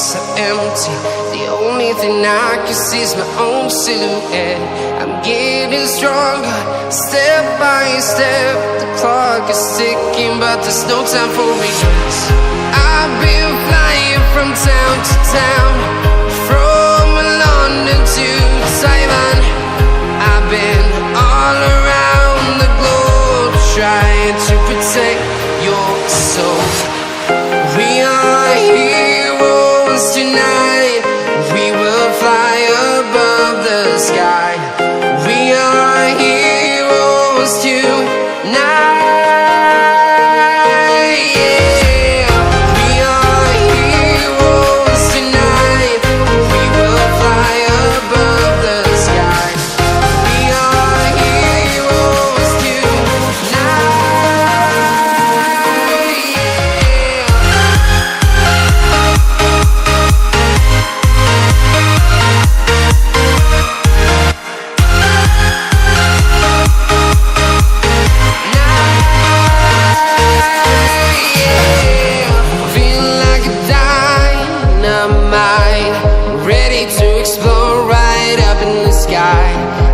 so empty. The only thing I can see is my own silhouette. I'm getting stronger, step by step. The clock is ticking, but there's no time for me. I've been flying from town to town, from London to Taiwan. I've been all around the globe, trying to protect your soul. We are heroes tonight. We will fly above the sky. We are heroes tonight.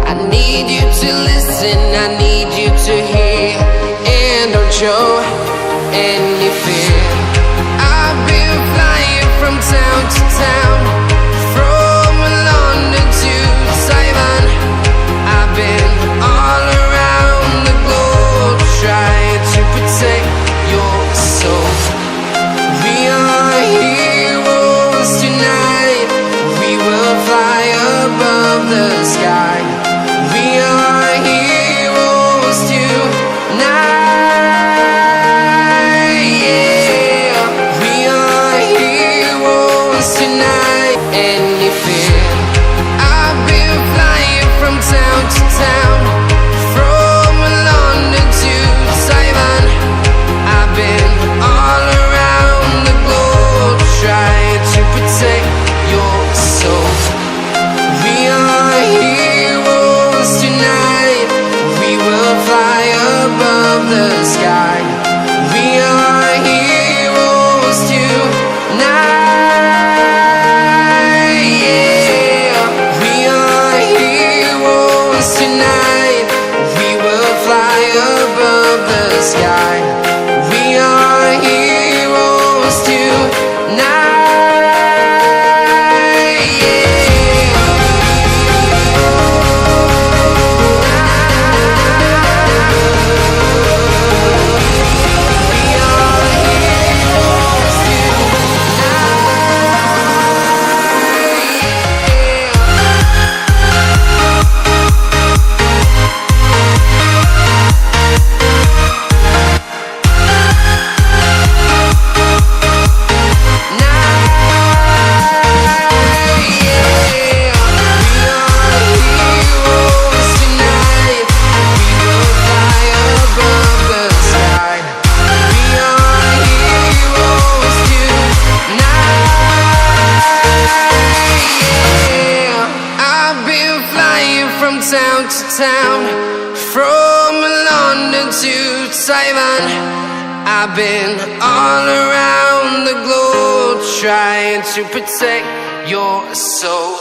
I need you to listen, I need you to hear, and don't show any fear. I've been flying from town to town, from London to Taiwan. I've been all around the globe, trying to protect your soul. We are heroes tonight. We will fly above the sky. We are heroes tonight, yeah. We are heroes tonight. Any fear? I've been flying from town to town, from London to Taiwan. I've been all around the globe, trying to protect your soul. We are heroes tonight. We will fly above the sky. We are heroes tonight, yeah. We are heroes tonight. We will fly above the sky. We are heroes tonight. From town to town, from London to Taiwan. I've been all around the globe, trying to protect your soul.